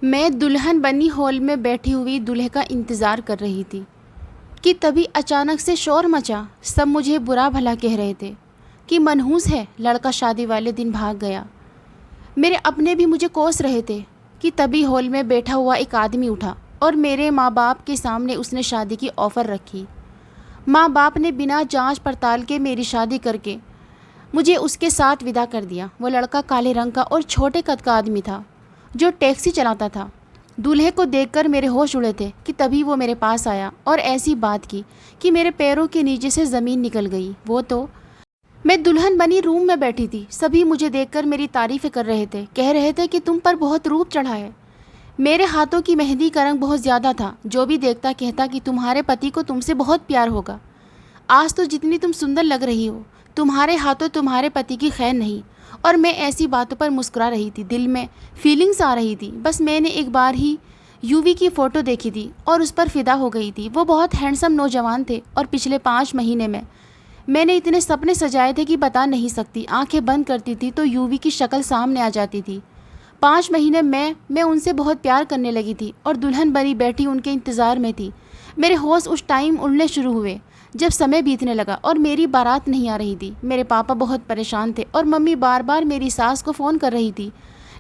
मैं दुल्हन बनी हॉल में बैठी हुई दूल्हे का इंतज़ार कर रही थी कि तभी अचानक से शोर मचा। सब मुझे बुरा भला कह रहे थे कि मनहूस है, लड़का शादी वाले दिन भाग गया। मेरे अपने भी मुझे कोस रहे थे कि तभी हॉल में बैठा हुआ एक आदमी उठा और मेरे माँ बाप के सामने उसने शादी की ऑफ़र रखी। माँ बाप ने बिना जांच पड़ताल के मेरी शादी करके मुझे उसके साथ विदा कर दिया। वो लड़का काले रंग का और छोटे कद का आदमी था जो टैक्सी चलाता था। दूल्हे को देखकर मेरे होश उड़े थे कि तभी वो मेरे पास आया और ऐसी बात की कि मेरे पैरों के नीचे से ज़मीन निकल गई। वो तो मैं दुल्हन बनी रूम में बैठी थी। सभी मुझे देखकर मेरी तारीफ़ें कर रहे थे, कह रहे थे कि तुम पर बहुत रूप चढ़ा है। मेरे हाथों की मेहंदी का रंग बहुत ज़्यादा था। जो भी देखता कहता कि तुम्हारे पति को तुमसे बहुत प्यार होगा। आज तो जितनी तुम सुंदर लग रही हो, तुम्हारे हाथों तुम्हारे पति की खैर नहीं। और मैं ऐसी बातों पर मुस्कुरा रही थी। दिल में फीलिंग्स आ रही थी। बस मैंने एक बार ही यूवी की फ़ोटो देखी थी और उस पर फ़िदा हो गई थी। वो बहुत हैंडसम नौजवान थे और पिछले 5 महीने में मैंने इतने सपने सजाए थे कि बता नहीं सकती। आंखें बंद करती थी तो यूवी की शक्ल सामने आ जाती थी। 5 महीने मैं उनसे बहुत प्यार करने लगी थी और दुल्हन बनी बैठी उनके इंतज़ार में थी। मेरे होश उस टाइम उड़ने शुरू हुए जब समय बीतने लगा और मेरी बारात नहीं आ रही थी। मेरे पापा बहुत परेशान थे और मम्मी बार बार मेरी सास को फ़ोन कर रही थी,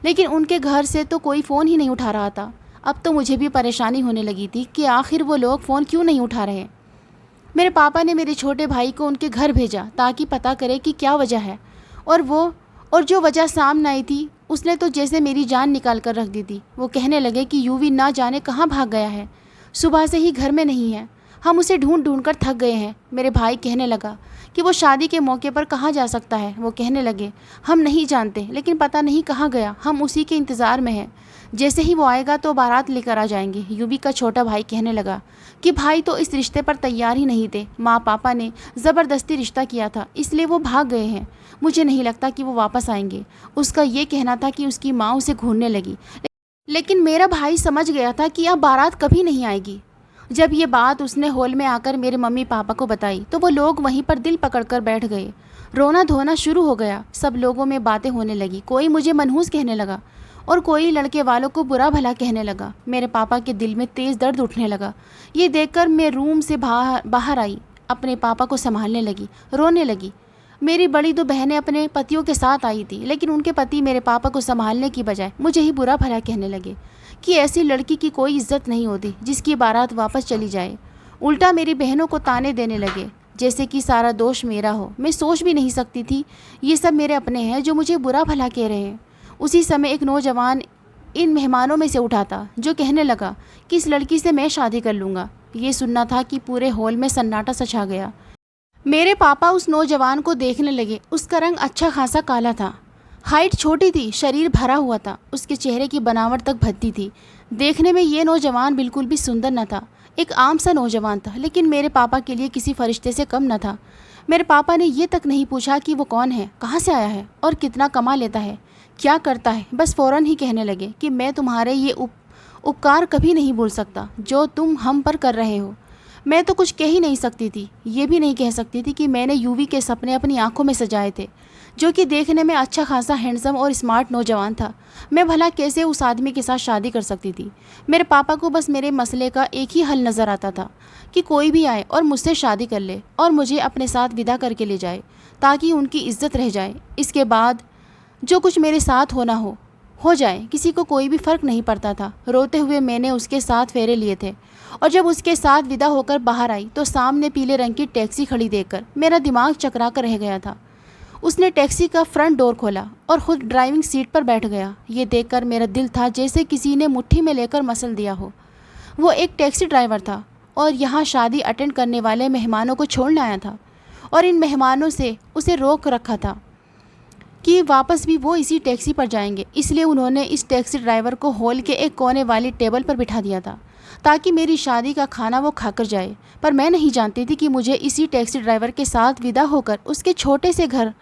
लेकिन उनके घर से तो कोई फ़ोन ही नहीं उठा रहा था। अब तो मुझे भी परेशानी होने लगी थी कि आखिर वो लोग फ़ोन क्यों नहीं उठा रहे। मेरे पापा ने मेरे छोटे भाई को उनके घर भेजा ताकि पता करे कि क्या वजह है। और जो वजह सामने आई थी उसने तो जैसे मेरी जान निकाल कर रख दी थी। वो कहने लगे कि यूवी ना जाने कहाँ भाग गया है, सुबह से ही घर में नहीं है, हम उसे ढूंढ ढूंढ कर थक गए हैं। मेरे भाई कहने लगा कि वो शादी के मौके पर कहाँ जा सकता है। वो कहने लगे हम नहीं जानते, लेकिन पता नहीं कहाँ गया, हम उसी के इंतज़ार में हैं। जैसे ही वो आएगा तो बारात लेकर आ जाएंगे। यूवी का छोटा भाई कहने लगा कि भाई तो इस रिश्ते पर तैयार ही नहीं थे। माँ पापा ने ज़बरदस्ती रिश्ता किया था, इसलिए वो भाग गए हैं। मुझे नहीं लगता कि वो वापस आएंगे। उसका ये कहना था कि उसकी माँ उसे घूरने लगी, लेकिन मेरा भाई समझ गया था कि अब बारात कभी नहीं आएगी। जब ये बात उसने हॉल में आकर मेरे मम्मी पापा को बताई तो वो लोग वहीं पर दिल पकड़कर बैठ गए। रोना धोना शुरू हो गया। सब लोगों में बातें होने लगी। कोई मुझे मनहूस कहने लगा और कोई लड़के वालों को बुरा भला कहने लगा। मेरे पापा के दिल में तेज़ दर्द उठने लगा। ये देखकर मैं रूम से बाहर आई, अपने पापा को संभालने लगी, रोने लगी। मेरी बड़ी 2 बहनें अपने पतियों के साथ आई थी, लेकिन उनके पति मेरे पापा को संभालने की बजाय मुझे ही बुरा भला कहने लगे कि ऐसी लड़की की कोई इज्जत नहीं होती जिसकी बारात वापस चली जाए। उल्टा मेरी बहनों को ताने देने लगे जैसे कि सारा दोष मेरा हो। मैं सोच भी नहीं सकती थी ये सब मेरे अपने हैं जो मुझे बुरा भला कह रहे हैं। उसी समय एक नौजवान इन मेहमानों में से उठा था जो कहने लगा कि इस लड़की से मैं शादी कर लूँगा। ये सुनना था कि पूरे हॉल में सन्नाटा सा छा गया। मेरे पापा उस नौजवान को देखने लगे। उसका रंग अच्छा खासा काला था, हाइट छोटी थी, शरीर भरा हुआ था, उसके चेहरे की बनावट तक भद्दी थी। देखने में ये नौजवान बिल्कुल भी सुंदर न था, एक आम सा नौजवान था, लेकिन मेरे पापा के लिए किसी फरिश्ते से कम न था। मेरे पापा ने ये तक नहीं पूछा कि वो कौन है, कहाँ से आया है और कितना कमा लेता है, क्या करता है। बस फ़ौरन ही कहने लगे कि मैं तुम्हारे ये उपकार कभी नहीं भूल सकता जो तुम हम पर कर रहे हो। मैं तो कुछ कह ही नहीं सकती थी। ये भी नहीं कह सकती थी कि मैंने यूवी के सपने अपनी आंखों में सजाए थे, जो कि देखने में अच्छा खासा हैंडसम और स्मार्ट नौजवान था। मैं भला कैसे उस आदमी के साथ शादी कर सकती थी। मेरे पापा को बस मेरे मसले का एक ही हल नज़र आता था कि कोई भी आए और मुझसे शादी कर ले और मुझे अपने साथ विदा करके ले जाए ताकि उनकी इज्जत रह जाए। इसके बाद जो कुछ मेरे साथ होना हो जाए, किसी को कोई भी फ़र्क नहीं पड़ता था। रोते हुए मैंने उसके साथ फेरे लिए थे और जब उसके साथ विदा होकर बाहर आई तो सामने पीले रंग की टैक्सी खड़ी देखकर मेरा दिमाग चकरा कर रह गया था। उसने टैक्सी का फ्रंट डोर खोला और ख़ुद ड्राइविंग सीट पर बैठ गया। ये देखकर मेरा दिल था जैसे किसी ने मुट्ठी में लेकर मसल दिया हो। वो एक टैक्सी ड्राइवर था और यहाँ शादी अटेंड करने वाले मेहमानों को छोड़ने आया था और इन मेहमानों से उसे रोक रखा था कि वापस भी वो इसी टैक्सी पर जाएंगे। इसलिए उन्होंने इस टैक्सी ड्राइवर को हॉल के एक कोने वाली टेबल पर बिठा दिया था ताकि मेरी शादी का खाना वो खाकर जाए। पर मैं नहीं जानती थी कि मुझे इसी टैक्सी ड्राइवर के साथ विदा होकर उसके छोटे से घर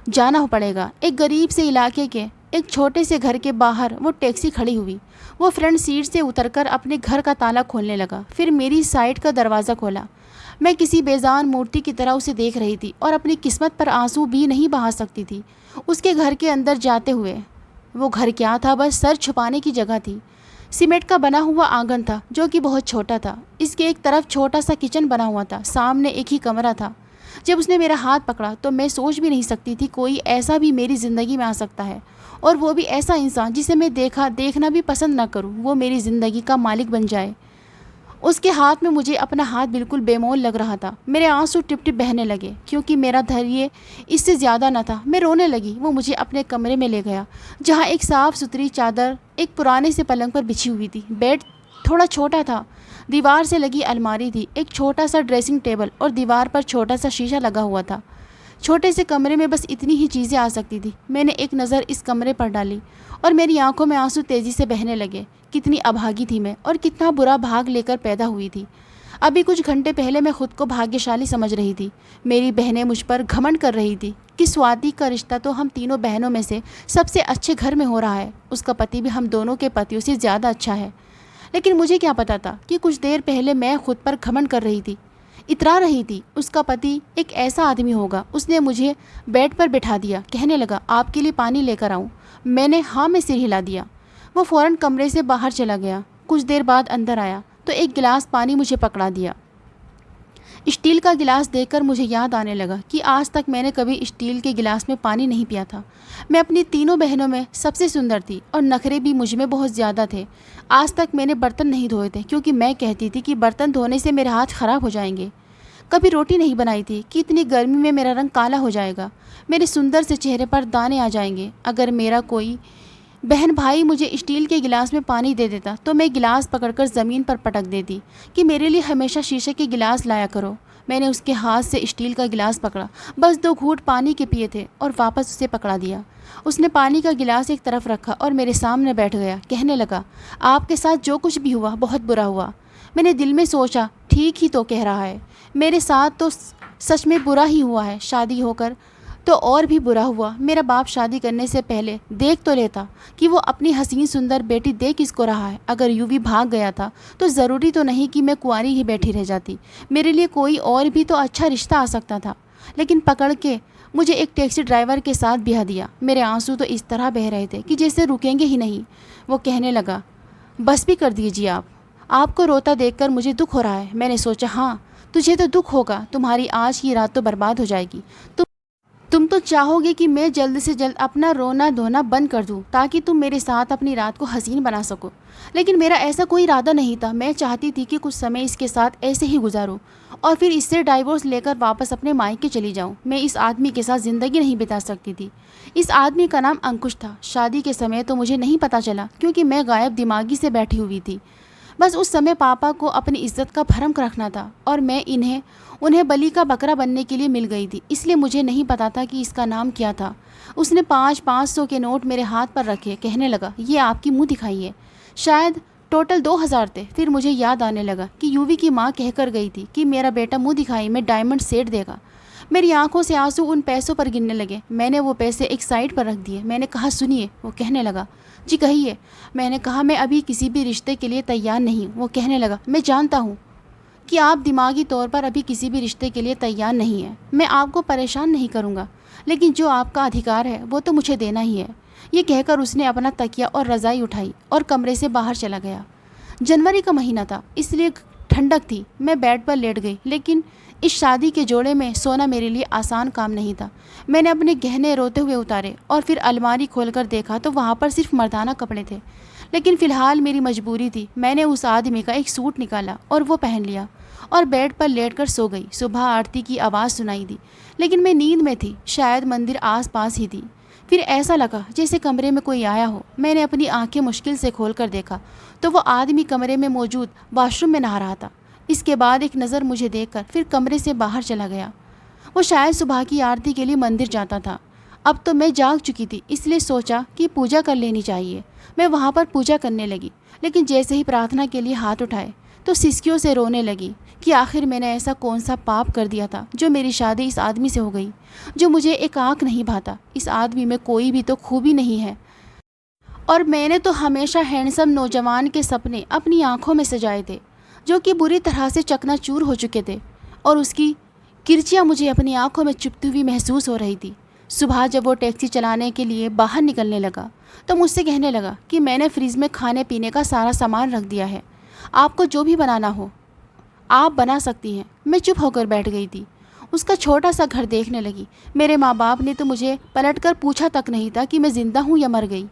जाना पड़ेगा। एक गरीब से इलाके के एक छोटे से घर के बाहर वो टैक्सी खड़ी हुई। वो फ्रंट सीट से उतरकर अपने घर का ताला खोलने लगा, फिर मेरी साइड का दरवाज़ा खोला। मैं किसी बेजान मूर्ति की तरह उसे देख रही थी और अपनी किस्मत पर आंसू भी नहीं बहा सकती थी। उसके घर के अंदर जाते हुए वो घर क्या था, बस सर छुपाने की जगह थी। सीमेंट का बना हुआ आंगन था जो कि बहुत छोटा था। इसके एक तरफ छोटा सा किचन बना हुआ था, सामने एक ही कमरा था। जब उसने मेरा हाथ पकड़ा तो मैं सोच भी नहीं सकती थी कोई ऐसा भी मेरी ज़िंदगी में आ सकता है, और वो भी ऐसा इंसान जिसे मैं देखना भी पसंद ना करूं, वो मेरी ज़िंदगी का मालिक बन जाए। उसके हाथ में मुझे अपना हाथ बिल्कुल बेमोल लग रहा था। मेरे आंसू टिप टिप बहने लगे क्योंकि मेरा धैर्य इससे ज़्यादा न था। मैं रोने लगी। वो मुझे अपने कमरे में ले गया जहाँ एक साफ़ सुथरी चादर एक पुराने से पलंग पर बिछी हुई थी। बेड थोड़ा छोटा था, दीवार से लगी अलमारी थी, एक छोटा सा ड्रेसिंग टेबल और दीवार पर छोटा सा शीशा लगा हुआ था। छोटे से कमरे में बस इतनी ही चीज़ें आ सकती थी। मैंने एक नज़र इस कमरे पर डाली और मेरी आंखों में आंसू तेज़ी से बहने लगे। कितनी अभागी थी मैं और कितना बुरा भाग लेकर पैदा हुई थी। अभी कुछ घंटे पहले मैं खुद को भाग्यशाली समझ रही थी। मेरी बहनें मुझ पर घमंड कर रही थी कि स्वाति का रिश्ता तो हम तीनों बहनों में से सबसे अच्छे घर में हो रहा है, उसका पति भी हम दोनों के पतियों से ज़्यादा अच्छा है। लेकिन मुझे क्या पता था कि कुछ देर पहले मैं खुद पर घमंड कर रही थी, इतरा रही थी। उसका पति एक ऐसा आदमी होगा। उसने मुझे बेड पर बिठा दिया, कहने लगा आपके लिए पानी लेकर आऊँ। मैंने हाँ में सिर हिला दिया। वो फ़ौरन कमरे से बाहर चला गया। कुछ देर बाद अंदर आया तो एक गिलास पानी मुझे पकड़ा दिया। स्टील का गिलास देखकर मुझे याद आने लगा कि आज तक मैंने कभी स्टील के गिलास में पानी नहीं पिया था। मैं अपनी तीनों बहनों में सबसे सुंदर थी और नखरे भी मुझ में बहुत ज़्यादा थे। आज तक मैंने बर्तन नहीं धोए थे क्योंकि मैं कहती थी कि बर्तन धोने से मेरे हाथ ख़राब हो जाएंगे। कभी रोटी नहीं बनाई थी कि इतनी गर्मी में मेरा रंग काला हो जाएगा, मेरे सुंदर से चेहरे पर दाने आ जाएंगे। अगर मेरा कोई बहन भाई मुझे स्टील के गिलास में पानी दे देता तो मैं गिलास पकड़कर ज़मीन पर पटक देती कि मेरे लिए हमेशा शीशे के गिलास लाया करो। मैंने उसके हाथ से स्टील का गिलास पकड़ा, बस 2 घूंट पानी के पिए थे और वापस उसे पकड़ा दिया। उसने पानी का गिलास एक तरफ रखा और मेरे सामने बैठ गया। कहने लगा आपके साथ जो कुछ भी हुआ बहुत बुरा हुआ। मैंने दिल में सोचा ठीक ही तो कह रहा है, मेरे साथ तो सच में बुरा ही हुआ है। शादी होकर तो और भी बुरा हुआ। मेरा बाप शादी करने से पहले देख तो लेता कि वो अपनी हसीन सुंदर बेटी दे किसको रहा है। अगर यूवी भाग गया था तो ज़रूरी तो नहीं कि मैं कुंवारी ही बैठी रह जाती। मेरे लिए कोई और भी तो अच्छा रिश्ता आ सकता था, लेकिन पकड़ के मुझे एक टैक्सी ड्राइवर के साथ ब्याह दिया। मेरे आंसू तो इस तरह बह रहे थे कि जैसे रुकेंगे ही नहीं। वो कहने लगा बस भी कर दीजिए आपको रोता देखकर मुझे दुख हो रहा है। मैंने सोचा हाँ तुझे तो दुख होगा, तुम्हारी आज की रात तो बर्बाद हो जाएगी। तुम तो चाहोगे कि मैं जल्द से जल्द अपना रोना धोना बंद कर दूं ताकि तुम मेरे साथ अपनी रात को हसीन बना सको। लेकिन मेरा ऐसा कोई इरादा नहीं था। मैं चाहती थी कि कुछ समय इसके साथ ऐसे ही गुजारूं और फिर इससे डाइवोर्स लेकर वापस अपने मायके चली जाऊं। मैं इस आदमी के साथ ज़िंदगी नहीं बिता सकती थी। इस आदमी का नाम अंकुश था। शादी के समय तो मुझे नहीं पता चला क्योंकि मैं गायब दिमागी से बैठी हुई थी। बस उस समय पापा को अपनी इज्जत का भरम रखना था और मैं उन्हें बलि का बकरा बनने के लिए मिल गई थी, इसलिए मुझे नहीं पता था कि इसका नाम क्या था। उसने 500 के नोट मेरे हाथ पर रखे, कहने लगा ये आपकी मुंह दिखाई है। शायद टोटल 2000 थे। फिर मुझे याद आने लगा कि यूवी की माँ कहकर गई थी कि मेरा बेटा मुंह दिखाई में डायमंड सेट देगा। मेरी आंखों से आंसू उन पैसों पर गिरने लगे। मैंने वो पैसे एक साइड पर रख दिए। मैंने कहा सुनिए। वो कहने लगा जी कहिए। मैंने कहा मैं अभी किसी भी रिश्ते के लिए तैयार नहीं। वो कहने लगा मैं जानता हूँ कि आप दिमागी तौर पर अभी किसी भी रिश्ते के लिए तैयार नहीं है। मैं आपको परेशान नहीं करूँगा, लेकिन जो आपका अधिकार है वो तो मुझे देना ही है। ये कहकर उसने अपना तकिया और रज़ाई उठाई और कमरे से बाहर चला गया। जनवरी का महीना था, इसलिए ठंडक थी। मैं बेड पर लेट गई, लेकिन इस शादी के जोड़े में सोना मेरे लिए आसान काम नहीं था। मैंने अपने गहने रोते हुए उतारे और फिर अलमारी खोलकर देखा तो वहाँ पर सिर्फ मर्दाना कपड़े थे। लेकिन फ़िलहाल मेरी मजबूरी थी। मैंने उस आदमी का एक सूट निकाला और वो पहन लिया और बेड पर लेटकर सो गई। सुबह आरती की आवाज़ सुनाई दी, लेकिन मैं नींद में थी। शायद मंदिर आसपास ही थी। फिर ऐसा लगा जैसे कमरे में कोई आया हो। मैंने अपनी आंखें मुश्किल से खोलकर देखा तो वो आदमी कमरे में मौजूद वॉशरूम में नहा रहा था। इसके बाद एक नज़र मुझे देखकर फिर कमरे से बाहर चला गया। वो शायद सुबह की आरती के लिए मंदिर जाता था। अब तो मैं जाग चुकी थी, इसलिए सोचा कि पूजा कर लेनी चाहिए। मैं वहाँ पर पूजा करने लगी, लेकिन जैसे ही प्रार्थना के लिए हाथ उठाए तो सिसकियों से रोने लगी कि आखिर मैंने ऐसा कौन सा पाप कर दिया था जो मेरी शादी इस आदमी से हो गई जो मुझे एक आँख नहीं भाता। इस आदमी में कोई भी तो खूबी नहीं है, और मैंने तो हमेशा हैंडसम नौजवान के सपने अपनी आँखों में सजाए थे जो कि बुरी तरह से चकनाचूर हो चुके थे, और उसकी किरचियाँ मुझे अपनी आँखों में चुभती हुई महसूस हो रही थी। सुबह जब वो टैक्सी चलाने के लिए बाहर निकलने लगा तो मुझसे कहने लगा कि मैंने फ्रिज में खाने पीने का सारा सामान रख दिया है, आपको जो भी बनाना हो आप बना सकती हैं। मैं चुप होकर बैठ गई थी। उसका छोटा सा घर देखने लगी। मेरे माँ बाप ने तो मुझे पलटकर पूछा तक नहीं था कि मैं ज़िंदा हूँ या मर गई।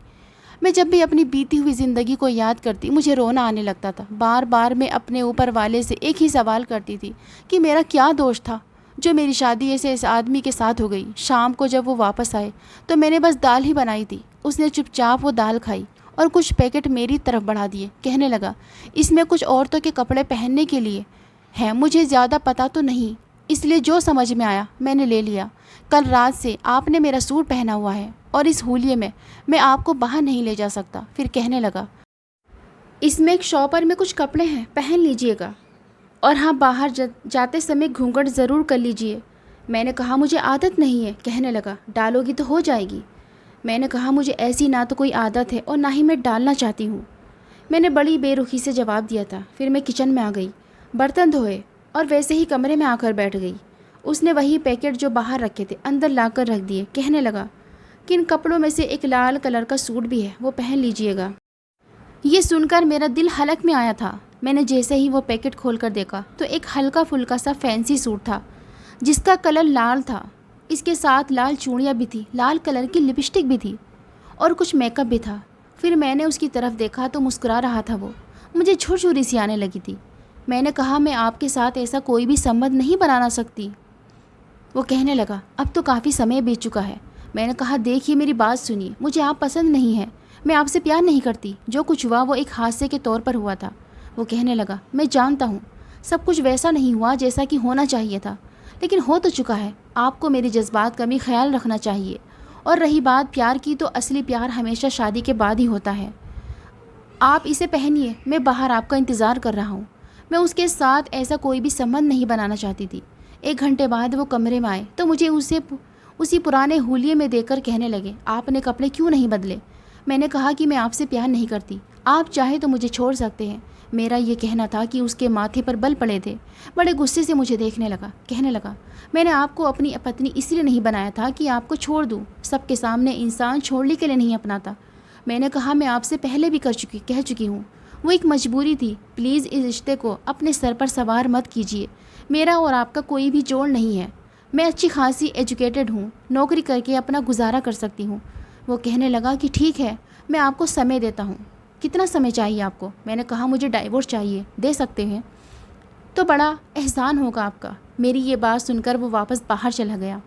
मैं जब भी अपनी बीती हुई ज़िंदगी को याद करती मुझे रोना आने लगता था। बार बार मैं अपने ऊपर वाले से एक ही सवाल करती थी कि मेरा क्या दोष था जो मेरी शादी ऐसे इस आदमी के साथ हो गई। शाम को जब वो वापस आए तो मैंने बस दाल ही बनाई थी। उसने चुपचाप वो दाल खाई और कुछ पैकेट मेरी तरफ बढ़ा दिए। कहने लगा, इसमें कुछ औरतों के कपड़े पहनने के लिए है, मुझे ज़्यादा पता तो नहीं, इसलिए जो समझ में आया मैंने ले लिया। कल रात से आपने मेरा सूट पहना हुआ है और इस होलिये में मैं आपको बाहर नहीं ले जा सकता। फिर कहने लगा, इसमें एक शॉपर में कुछ कपड़े हैं, पहन लीजिएगा, और हाँ बाहर जाते समय घूंघट ज़रूर कर लीजिए। मैंने कहा, मुझे आदत नहीं है। कहने लगा, डालोगी तो हो जाएगी। मैंने कहा, मुझे ऐसी ना तो कोई आदत है और ना ही मैं डालना चाहती हूँ। मैंने बड़ी बेरुखी से जवाब दिया था। फिर मैं किचन में आ गई, बर्तन धोए और वैसे ही कमरे में आकर बैठ गई। उसने वही पैकेट जो बाहर रखे थे अंदर लाकर रख दिए। कहने लगा कि इन कपड़ों में से एक लाल कलर का सूट भी है, वो पहन लीजिएगा। ये सुनकर मेरा दिल हलक में आया था। मैंने जैसे ही वो पैकेट खोलकर देखा तो एक हल्का फुल्का सा फैंसी सूट था जिसका कलर लाल था। इसके साथ लाल चूड़ियाँ भी थी, लाल कलर की लिपस्टिक भी थी और कुछ मेकअप भी था। फिर मैंने उसकी तरफ देखा तो मुस्कुरा रहा था वो। मुझे झुरझुरी सी आने लगी थी। मैंने कहा, मैं आपके साथ ऐसा कोई भी संबंध नहीं बनाना सकती। वो कहने लगा, अब तो काफ़ी समय बीत चुका है। मैंने कहा, देखिए मेरी बात सुनिए, मुझे आप पसंद नहीं है, मैं आपसे प्यार नहीं करती। जो कुछ हुआ वो एक हादसे के तौर पर हुआ था। वो कहने लगा, मैं जानता हूँ सब कुछ वैसा नहीं हुआ जैसा कि होना चाहिए था, लेकिन हो तो चुका है। आपको मेरे जज्बात का भी ख्याल रखना चाहिए। और रही बात प्यार की, तो असली प्यार हमेशा शादी के बाद ही होता है। आप इसे पहनिए, मैं बाहर आपका इंतज़ार कर रहा हूँ। मैं उसके साथ ऐसा कोई भी संबंध नहीं बनाना चाहती थी। 1 घंटे बाद वो कमरे में आए तो मुझे उसी पुराने होलिये में देखकर कहने लगे, आपने कपड़े क्यों नहीं बदले? मैंने कहा कि मैं आपसे प्यार नहीं करती, आप चाहे तो मुझे छोड़ सकते हैं। मेरा ये कहना था कि उसके माथे पर बल पड़े थे। बड़े गुस्से से मुझे देखने लगा। कहने लगा, मैंने आपको अपनी पत्नी इसलिए नहीं बनाया था कि आपको छोड़ दूँ। सबके सामने इंसान छोड़ने के लिए नहीं अपनाता। मैंने कहा, मैं आपसे पहले भी कह चुकी हूँ, वो एक मजबूरी थी। प्लीज़ इस रिश्ते को अपने सर पर सवार मत कीजिए। मेरा और आपका कोई भी जोड़ नहीं है। मैं अच्छी खासी एजुकेटेड हूँ, नौकरी करके अपना गुजारा कर सकती हूँ। वो कहने लगा कि ठीक है, मैं आपको समय देता हूँ। कितना समय चाहिए आपको? मैंने कहा, मुझे डाइवोर्स चाहिए। दे सकते हैं तो बड़ा एहसान होगा आपका। मेरी ये बात सुनकर वो वापस बाहर चला गया।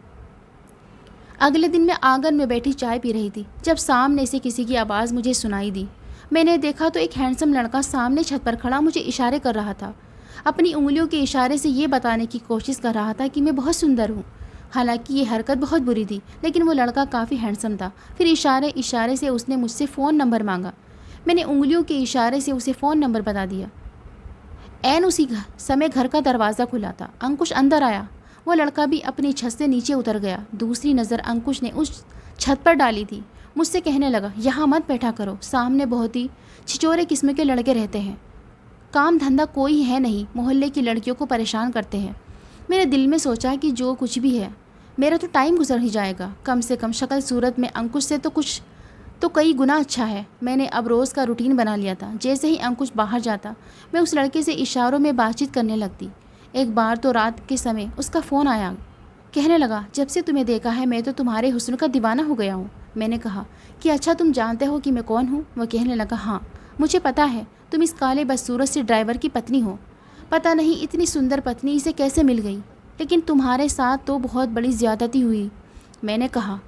अगले दिन मैं आंगन में बैठी चाय पी रही थी जब सामने से किसी की आवाज़ मुझे सुनाई दी। मैंने देखा तो एक हैंडसम लड़का सामने छत पर खड़ा मुझे इशारे कर रहा था। अपनी उंगलियों के इशारे से ये बताने की कोशिश कर रहा था कि मैं बहुत सुंदर हूँ। हालांकि ये हरकत बहुत बुरी थी, लेकिन वो लड़का काफ़ी हैंडसम था। फिर इशारे से उसने मुझसे फ़ोन नंबर मांगा। मैंने उंगलियों के इशारे से उसे फ़ोन नंबर बता दिया। ऐन उसी समय घर का दरवाज़ा खुला था। अंकुश अंदर आया। वो लड़का भी अपनी छत से नीचे उतर गया। दूसरी नज़र अंकुश ने उस छत पर डाली थी। मुझसे कहने लगा, यहाँ मत बैठा करो, सामने बहुत ही छिचोरे किस्म के लड़के रहते हैं, काम धंधा कोई है नहीं, मोहल्ले की लड़कियों को परेशान करते हैं। मेरे दिल में सोचा कि जो कुछ भी है, मेरा तो टाइम गुजर ही जाएगा। कम से कम शक्ल सूरत में अंकुश से तो कई गुना अच्छा है। मैंने अब रोज़ का रूटीन बना लिया था। जैसे ही अंकुश बाहर जाता मैं उस लड़के से इशारों में बातचीत करने लगती। एक बार तो रात के समय उसका फ़ोन आया। कहने लगा, जब से तुम्हें देखा है मैं तो तुम्हारे हुस्न का दीवाना हो गया हूँ। मैंने कहा कि अच्छा तुम जानते हो कि मैं कौन हूँ? वह कहने लगा, हाँ मुझे पता है, तुम इस काले बदसूरत से ड्राइवर की पत्नी हो। पता नहीं इतनी सुंदर पत्नी इसे कैसे मिल गई, लेकिन तुम्हारे साथ तो बहुत बड़ी ज़्यादती हुई। मैंने कहा,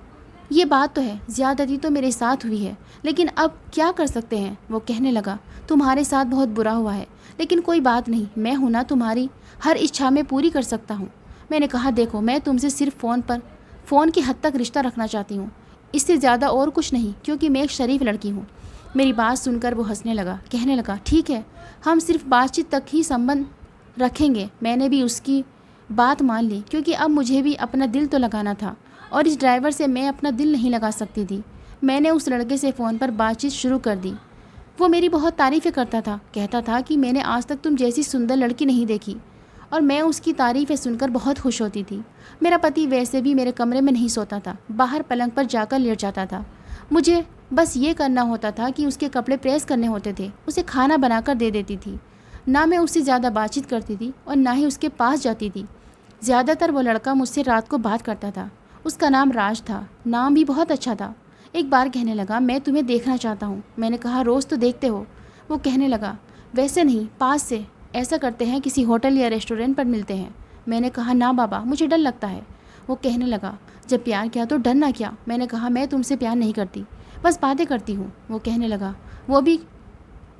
ये बात तो है, ज़्यादती तो मेरे साथ हुई है, लेकिन अब क्या कर सकते हैं? वो कहने लगा, तुम्हारे साथ बहुत बुरा हुआ है, लेकिन कोई बात नहीं, मैं हूं ना, तुम्हारी हर इच्छा में पूरी कर सकता हूं। मैंने कहा, देखो मैं तुमसे सिर्फ फ़ोन की हद तक रिश्ता रखना चाहती हूँ, इससे ज़्यादा और कुछ नहीं, क्योंकि मैं एक शरीफ लड़की हूँ। मेरी बात सुनकर वो हंसने लगा। कहने लगा, ठीक है, हम सिर्फ बातचीत तक ही संबंध रखेंगे। मैंने भी उसकी बात मान ली, क्योंकि अब मुझे भी अपना दिल तो लगाना था और इस ड्राइवर से मैं अपना दिल नहीं लगा सकती थी। मैंने उस लड़के से फ़ोन पर बातचीत शुरू कर दी। वो मेरी बहुत तारीफ़ें करता था, कहता था कि मैंने आज तक तुम जैसी सुंदर लड़की नहीं देखी और मैं उसकी तारीफ़ें सुनकर बहुत खुश होती थी। मेरा पति वैसे भी मेरे कमरे में नहीं सोता था, बाहर पलंग पर जाकर लेट जाता था। मुझे बस ये करना होता था कि उसके कपड़े प्रेस करने होते थे, उसे खाना बनाकर दे देती थी। ना मैं उससे ज़्यादा बातचीत करती थी और ना ही उसके पास जाती थी। ज़्यादातर वो लड़का मुझसे रात को बात करता था। उसका नाम राज था, नाम भी बहुत अच्छा था। एक बार कहने लगा, मैं तुम्हें देखना चाहता हूँ। मैंने कहा, रोज़ तो देखते हो। वो कहने लगा, वैसे नहीं, पास से। ऐसा करते हैं, किसी होटल या रेस्टोरेंट पर मिलते हैं। मैंने कहा, ना बाबा, मुझे डर लगता है। वो कहने लगा, जब प्यार किया तो डरना क्या। मैंने कहा, मैं तुमसे प्यार नहीं करती, बस बातें करती हूँ। वो कहने लगा, वो भी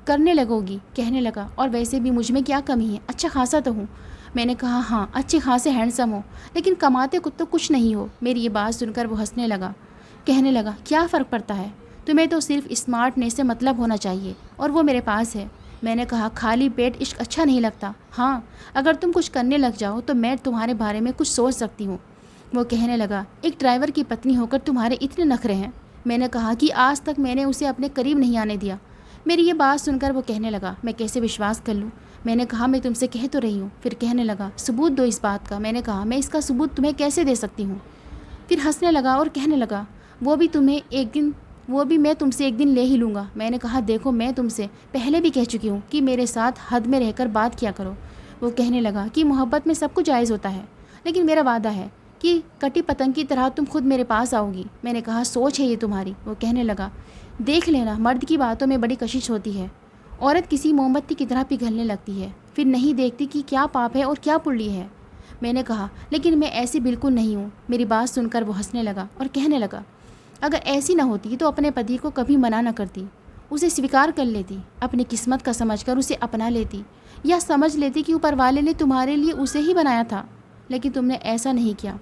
करने लगोगी। कहने लगा, और वैसे भी मुझ में क्या कमी है, अच्छा खासा तो हूँ। मैंने कहा, हाँ, अच्छे खासे हैंडसम हो, लेकिन कमाते कुछ तो कुछ नहीं हो। मेरी ये बात सुनकर वो हंसने लगा। कहने लगा, क्या फ़र्क पड़ता है, तुम्हें तो सिर्फ स्मार्टनेस से मतलब होना चाहिए, और वो मेरे पास है। मैंने कहा, खाली पेट इश्क अच्छा नहीं लगता। हाँ, अगर तुम कुछ करने लग जाओ तो मैं तुम्हारे बारे में कुछ सोच सकती हूँ। वो कहने लगा, एक ड्राइवर की पत्नी होकर तुम्हारे इतने नखरे हैं। मैंने कहा कि आज तक मैंने उसे अपने करीब नहीं आने दिया। मेरी ये बात सुनकर वो कहने लगा, मैं कैसे विश्वास कर लूँ। मैंने कहा, मैं तुमसे कह तो रही हूँ। फिर कहने लगा, सबूत दो इस बात का। मैंने कहा, मैं इसका सबूत तुम्हें कैसे दे सकती हूँ। फिर हंसने लगा और कहने लगा, वो भी मैं तुमसे एक दिन ले ही लूँगा। मैंने कहा, देखो, मैं तुमसे पहले भी कह चुकी हूँ कि मेरे साथ हद में रहकर बात किया करो। वो कहने लगा कि मोहब्बत में सब कुछ जायज़ होता है, लेकिन मेरा वादा है कि कटी पतंग की तरह तुम खुद मेरे पास आओगी। मैंने कहा, सोच है ये तुम्हारी। वो कहने लगा, देख लेना, मर्द की बातों में बड़ी कशिश होती है। औरत किसी मोमबत्ती की तरह पिघलने लगती है, फिर नहीं देखती कि क्या पाप है और क्या पुण्य है। मैंने कहा, लेकिन मैं ऐसी बिल्कुल नहीं हूँ। मेरी बात सुनकर वो हंसने लगा और कहने लगा, अगर ऐसी ना होती तो अपने पति को कभी मना न करती, उसे स्वीकार कर लेती, अपनी किस्मत का समझकर उसे अपना लेती, या समझ लेती कि ऊपर वाले ने तुम्हारे लिए उसे ही बनाया था, लेकिन तुमने ऐसा नहीं किया।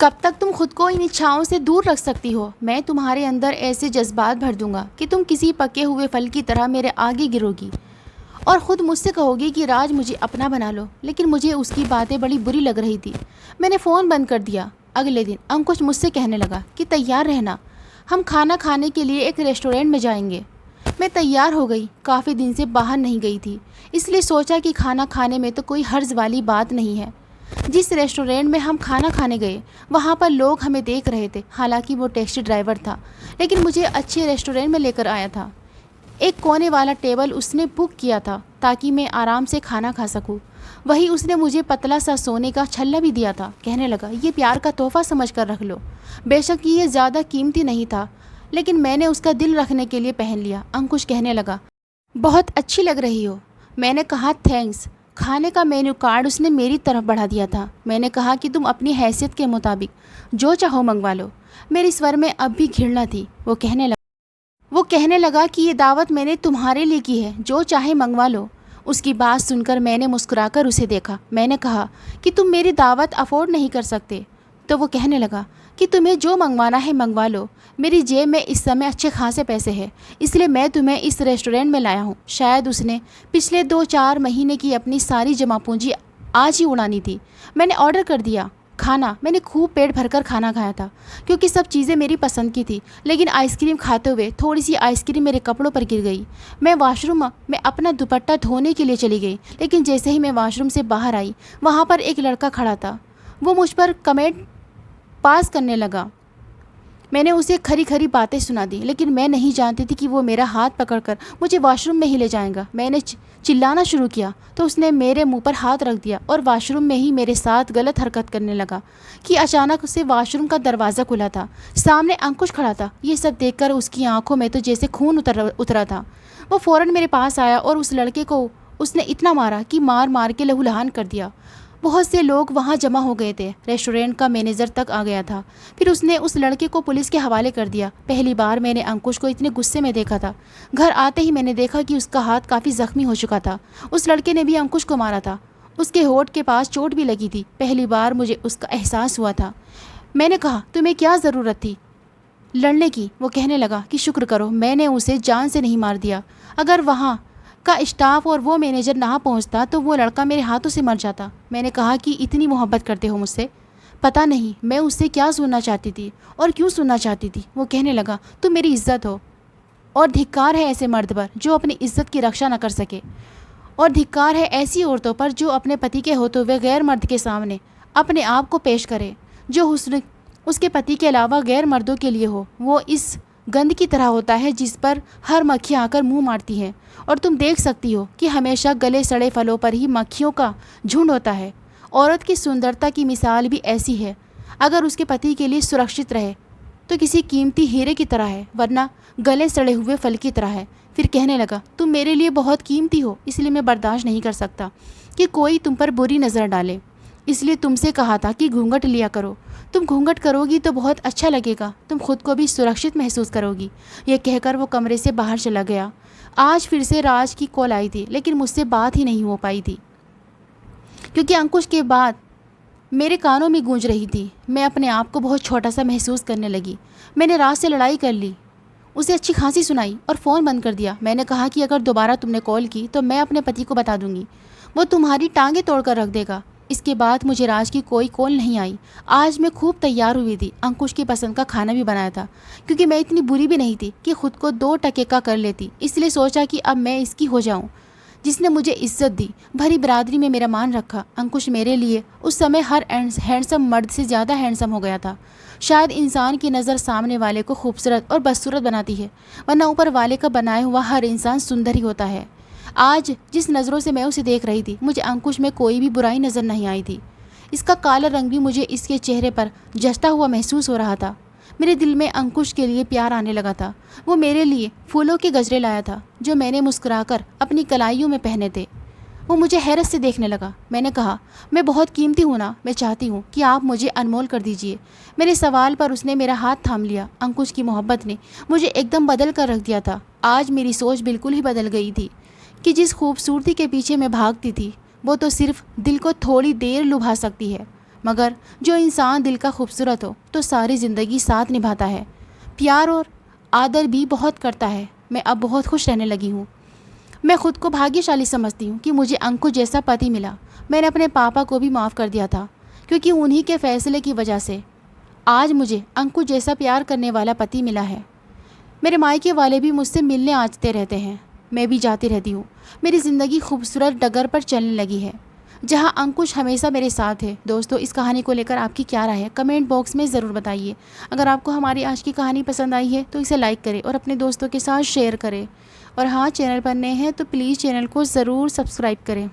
कब तक तुम खुद को इन इच्छाओं से दूर रख सकती हो। मैं तुम्हारे अंदर ऐसे जज्बात भर दूंगा कि तुम किसी पके हुए फल की तरह मेरे आगे गिरोगी और ख़ुद मुझसे कहोगी कि राज, मुझे अपना बना लो। लेकिन मुझे उसकी बातें बड़ी बुरी लग रही थी। मैंने फ़ोन बंद कर दिया। अगले दिन अंकुश मुझसे कहने लगा कि तैयार रहना, हम खाना खाने के लिए एक रेस्टोरेंट में जाएंगे। मैं तैयार हो गई। काफ़ी दिन से बाहर नहीं गई थी, इसलिए सोचा कि खाना खाने में तो कोई हर्ज वाली बात नहीं है। जिस रेस्टोरेंट में हम खाना खाने गए, वहाँ पर लोग हमें देख रहे थे। हालांकि वो टैक्सी ड्राइवर था, लेकिन मुझे अच्छे रेस्टोरेंट में लेकर आया था। एक कोने वाला टेबल उसने बुक किया था ताकि मैं आराम से खाना खा सकूं। वही उसने मुझे पतला सा सोने का छल्ला भी दिया था। कहने लगा, ये प्यार का तोहफा समझ कर रख लो। बेशक ये ज़्यादा कीमती नहीं था, लेकिन मैंने उसका दिल रखने के लिए पहन लिया। अंकुश कहने लगा, बहुत अच्छी लग रही हो। मैंने कहा, थैंक्स। खाने का मेन्यू कार्ड उसने मेरी तरफ बढ़ा दिया था। मैंने कहा कि तुम अपनी हैसियत के मुताबिक जो चाहो मंगवा लो। मेरे स्वर में अब भी घृणा थी। वो कहने लगा कि ये दावत मैंने तुम्हारे लिए की है, जो चाहे मंगवा लो। उसकी बात सुनकर मैंने मुस्कुराकर उसे देखा। मैंने कहा कि तुम मेरी दावत अफोर्ड नहीं कर सकते। तो वो कहने लगा कि तुम्हें जो मंगवाना है मंगवा लो। मेरी जेब में इस समय अच्छे खासे पैसे हैं, इसलिए मैं तुम्हें इस रेस्टोरेंट में लाया हूँ। शायद उसने पिछले 2-4 महीने की अपनी सारी जमा पूंजी आज ही उड़ानी थी। मैंने ऑर्डर कर दिया खाना। मैंने खूब पेट भरकर खाना खाया था, क्योंकि सब चीज़ें मेरी पसंद की थी। लेकिन आइसक्रीम खाते हुए थोड़ी सी आइसक्रीम मेरे कपड़ों पर गिर गई। मैं वॉशरूम में अपना दुपट्टा धोने के लिए चली गई, लेकिन जैसे ही मैं वॉशरूम से बाहर आई, वहाँ पर एक लड़का खड़ा था। वो मुझ पर कमेंट पास करने लगा। मैंने उसे खरी खरी बातें सुना दी, लेकिन मैं नहीं जानती थी कि वो मेरा हाथ पकड़कर मुझे वॉशरूम में ही ले जाएगा। मैंने चिल्लाना शुरू किया तो उसने मेरे मुंह पर हाथ रख दिया और वॉशरूम में ही मेरे साथ गलत हरकत करने लगा कि अचानक उसे वॉशरूम का दरवाज़ा खुला था। सामने अंकुश खड़ा था। ये सब देखकर उसकी आंखों में तो जैसे खून उतरा था। वो फ़ौरन मेरे पास आया और उस लड़के को उसने इतना मारा कि मार मार के लहूलुहान कर दिया। बहुत से लोग वहाँ जमा हो गए थे। रेस्टोरेंट का मैनेजर तक आ गया था। फिर उसने उस लड़के को पुलिस के हवाले कर दिया। पहली बार मैंने अंकुश को इतने गुस्से में देखा था। घर आते ही मैंने देखा कि उसका हाथ काफ़ी ज़ख्मी हो चुका था। उस लड़के ने भी अंकुश को मारा था। उसके होठ के पास चोट भी लगी थी। पहली बार मुझे उसका एहसास हुआ था। मैंने कहा, तुम्हें क्या ज़रूरत थी लड़ने की। वो कहने लगा कि शुक्र करो मैंने उसे जान से नहीं मार दिया। अगर वहाँ का स्टाफ और वो मैनेजर ना पहुंचता तो वो लड़का मेरे हाथों से मर जाता। मैंने कहा कि इतनी मोहब्बत करते हो मुझसे। पता नहीं मैं उससे क्या सुनना चाहती थी और क्यों सुनना चाहती थी। वो कहने लगा, तुम मेरी इज्जत हो और धिक्कार है ऐसे मर्द पर जो अपनी इज्जत की रक्षा न कर सके और धिक्कार है ऐसी औरतों पर जो अपने पति के होते हुए गैर मर्द के सामने अपने आप को पेश करे। जो हुस्न उसके पति के अलावा गैर मर्दों के लिए हो, वो इस गंध की तरह होता है जिस पर हर मक्खी आकर मुंह मारती है। और तुम देख सकती हो कि हमेशा गले सड़े फलों पर ही मक्खियों का झुंड होता है। औरत की सुंदरता की मिसाल भी ऐसी है। अगर उसके पति के लिए सुरक्षित रहे तो किसी कीमती हीरे की तरह है, वरना गले सड़े हुए फल की तरह है। फिर कहने लगा, तुम मेरे लिए बहुत कीमती हो, इसलिए मैं बर्दाश्त नहीं कर सकता कि कोई तुम पर बुरी नज़र डाले। इसलिए तुमसे कहा था कि घूंघट लिया करो। तुम घूंघट करोगी तो बहुत अच्छा लगेगा, तुम खुद को भी सुरक्षित महसूस करोगी। यह कहकर वो कमरे से बाहर चला गया। आज फिर से राज की कॉल आई थी, लेकिन मुझसे बात ही नहीं हो पाई थी क्योंकि अंकुश के बाद मेरे कानों में गूंज रही थी। मैं अपने आप को बहुत छोटा सा महसूस करने लगी। मैंने राज से लड़ाई कर ली, उसे अच्छी खांसी सुनाई और फ़ोन बंद कर दिया। मैंने कहा कि अगर दोबारा तुमने कॉल की तो मैं अपने पति को बता दूंगी, वो तुम्हारी टांगें तोड़कर रख देगा। इसके बाद मुझे राज की कोई कॉल नहीं आई। आज मैं खूब तैयार हुई थी, अंकुश की पसंद का खाना भी बनाया था, क्योंकि मैं इतनी बुरी भी नहीं थी कि खुद को 2 टके का कर लेती। इसलिए सोचा कि अब मैं इसकी हो जाऊं, जिसने मुझे इज्जत दी, भरी बिरादरी में मेरा मान रखा। अंकुश मेरे लिए उस समय हर हैंडसम मर्द से ज़्यादा हैंडसम हो गया था। शायद इंसान की नज़र सामने वाले को खूबसूरत और बदसूरत बनाती है, वरना ऊपर वाले का बनाया हुआ हर इंसान सुंदर ही होता है। आज जिस नज़रों से मैं उसे देख रही थी, मुझे अंकुश में कोई भी बुराई नज़र नहीं आई थी। इसका काला रंग भी मुझे इसके चेहरे पर जचता हुआ महसूस हो रहा था। मेरे दिल में अंकुश के लिए प्यार आने लगा था। वो मेरे लिए फूलों के गजरे लाया था जो मैंने मुस्कुराकर अपनी कलाइयों में पहने थे। वो मुझे हैरत से देखने लगा। मैंने कहा, मैं बहुत कीमती हूँ ना, मैं चाहती हूँ कि आप मुझे अनमोल कर दीजिए। मेरे सवाल पर उसने मेरा हाथ थाम लिया। अंकुश की मोहब्बत ने मुझे एकदम बदल कर रख दिया था। आज मेरी सोच बिल्कुल ही बदल गई थी कि जिस खूबसूरती के पीछे मैं भागती थी वो तो सिर्फ दिल को थोड़ी देर लुभा सकती है, मगर जो इंसान दिल का खूबसूरत हो तो सारी ज़िंदगी साथ निभाता है, प्यार और आदर भी बहुत करता है। मैं अब बहुत खुश रहने लगी हूँ। मैं खुद को भाग्यशाली समझती हूँ कि मुझे अंकुश जैसा पति मिला। मैंने अपने पापा को भी माफ़ कर दिया था, क्योंकि उन्हीं के फैसले की वजह से आज मुझे अंकुश जैसा प्यार करने वाला पति मिला है। मेरे मायके वाले भी मुझसे मिलने आते रहते हैं, मैं भी जाती रहती हूँ। मेरी ज़िंदगी खूबसूरत डगर पर चलने लगी है, जहाँ अंकुश हमेशा मेरे साथ है। दोस्तों, इस कहानी को लेकर आपकी क्या राय है, कमेंट बॉक्स में ज़रूर बताइए। अगर आपको हमारी आज की कहानी पसंद आई है तो इसे लाइक करें और अपने दोस्तों के साथ शेयर करें। और हाँ, चैनल पर नए हैं तो प्लीज़ चैनल को ज़रूर सब्सक्राइब करें।